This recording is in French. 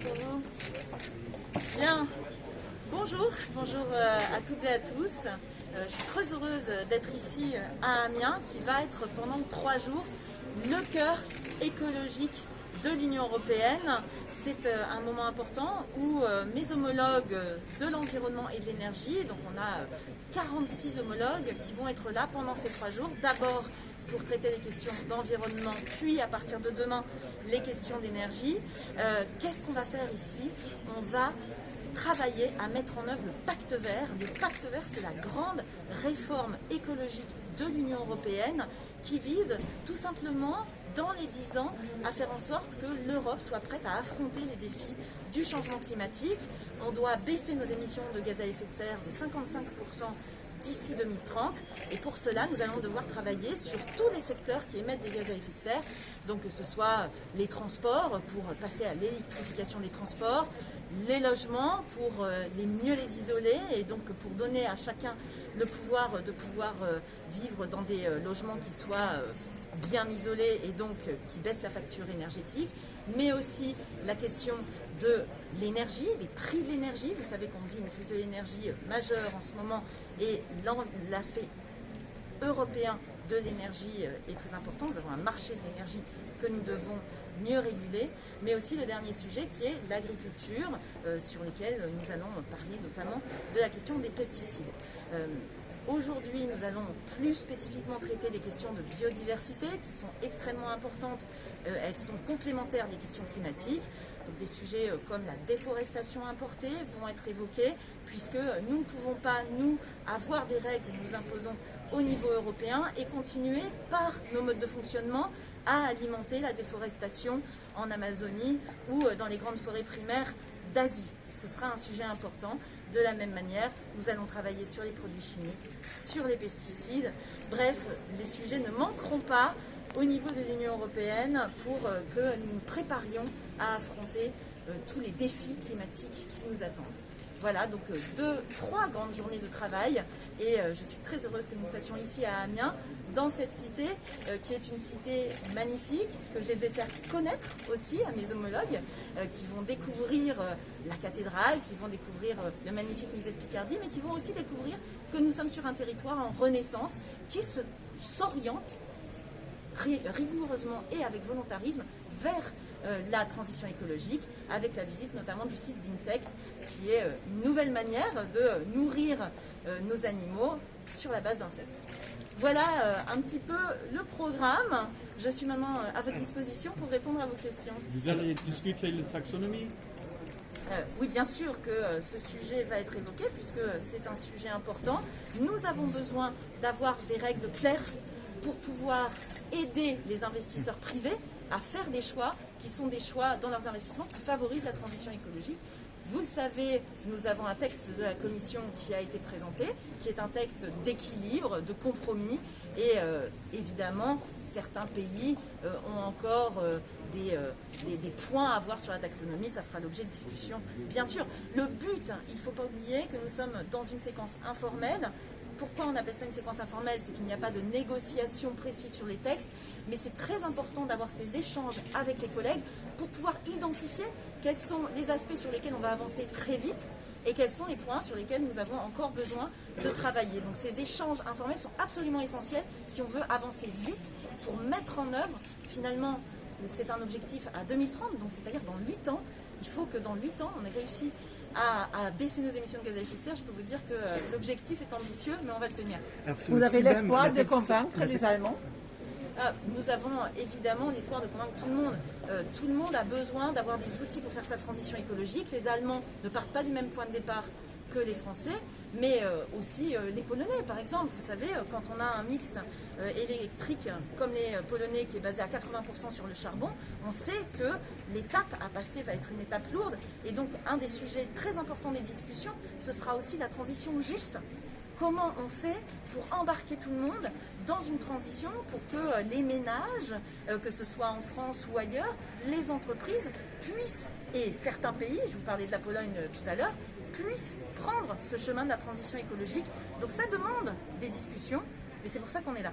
pour vous. Bien, bonjour à toutes et à tous. Je suis très heureuse d'être ici à Amiens, qui va être pendant 3 jours le cœur écologique de l'Union européenne. C'est un moment important où mes homologues de l'environnement et de l'énergie, donc on a 46 homologues qui vont être là pendant ces 3 jours. D'abord pour traiter les questions d'environnement, puis à partir de demain, les questions d'énergie. Qu'est-ce qu'on va faire ici? On va travailler à mettre en œuvre le Pacte vert. Le Pacte vert, c'est la grande réforme écologique de l'Union européenne qui vise tout simplement, dans les 10 ans, à faire en sorte que l'Europe soit prête à affronter les défis du changement climatique. On doit baisser nos émissions de gaz à effet de serre de 55% d'ici 2030, et pour cela nous allons devoir travailler sur tous les secteurs qui émettent des gaz à effet de serre, donc que ce soit les transports pour passer à l'électrification des transports, les logements pour mieux les isoler et donc pour donner à chacun le pouvoir de vivre dans des logements qui soient bien isolés et donc qui baissent la facture énergétique, mais aussi la question de l'énergie, des prix de l'énergie. Vous savez qu'on vit une crise de l'énergie majeure en ce moment et l'aspect européen de l'énergie est très important. Nous avons un marché de l'énergie que nous devons mieux réguler, mais aussi le dernier sujet qui est l'agriculture, sur lequel nous allons parler notamment de la question des pesticides. Aujourd'hui, nous allons plus spécifiquement traiter des questions de biodiversité qui sont extrêmement importantes. Elles sont complémentaires des questions climatiques. Donc des sujets comme la déforestation importée vont être évoqués, puisque nous ne pouvons pas, nous, avoir des règles que nous imposons au niveau européen et continuer par nos modes de fonctionnement à alimenter la déforestation en Amazonie ou dans les grandes forêts primaires d'Asie. Ce sera un sujet important. De la même manière, nous allons travailler sur les produits chimiques, sur les pesticides. Bref, les sujets ne manqueront pas au niveau de l'Union européenne pour que nous nous préparions à affronter tous les défis climatiques qui nous attendent. Voilà, donc 3 grandes journées de travail et je suis très heureuse que nous fassions ici à Amiens, dans cette cité qui est une cité magnifique, que je vais faire connaître aussi à mes homologues qui vont découvrir la cathédrale, qui vont découvrir le magnifique musée de Picardie, mais qui vont aussi découvrir que nous sommes sur un territoire en renaissance qui s'oriente rigoureusement et avec volontarisme vers la transition écologique, avec la visite notamment du site d'Insect, qui est une nouvelle manière de nourrir nos animaux sur la base d'insectes. Voilà un petit peu le programme. Je suis maintenant à votre disposition pour répondre à vos questions. Vous allez discuter la taxonomie? Oui, bien sûr que ce sujet va être évoqué puisque c'est un sujet important. Nous avons besoin d'avoir des règles claires pour pouvoir aider les investisseurs privés à faire des choix qui sont des choix dans leurs investissements qui favorisent la transition écologique. Vous le savez, nous avons un texte de la Commission qui a été présenté, qui est un texte d'équilibre, de compromis, et évidemment, certains pays ont encore des points à voir sur la taxonomie, ça fera l'objet de discussions. Bien sûr, le but, il ne faut pas oublier que nous sommes dans une séquence informelle. Pourquoi on appelle ça une séquence informelle? C'est qu'il n'y a pas de négociation précise sur les textes, mais c'est très important d'avoir ces échanges avec les collègues pour pouvoir identifier quels sont les aspects sur lesquels on va avancer très vite et quels sont les points sur lesquels nous avons encore besoin de travailler. Donc ces échanges informels sont absolument essentiels si on veut avancer vite pour mettre en œuvre, finalement, c'est un objectif à 2030, donc c'est-à-dire dans 8 ans, il faut que dans 8 ans, on ait réussi à baisser nos émissions de gaz à effet de serre. Je peux vous dire que l'objectif est ambitieux, mais on va le tenir. Vous avez l'espoir de convaincre les Allemands? Nous avons évidemment l'espoir de convaincre tout le monde. Tout le monde a besoin d'avoir des outils pour faire sa transition écologique. Les Allemands ne partent pas du même point de départ que les Français, mais aussi les Polonais, par exemple. Vous savez, quand on a un mix électrique comme les Polonais qui est basé à 80% sur le charbon, on sait que l'étape à passer va être une étape lourde. Et donc, un des sujets très importants des discussions, ce sera aussi la transition juste. Comment on fait pour embarquer tout le monde dans une transition pour que les ménages, que ce soit en France ou ailleurs, les entreprises puissent, et certains pays, je vous parlais de la Pologne tout à l'heure, puissent prendre ce chemin de la transition écologique. Donc ça demande des discussions, et c'est pour ça qu'on est là.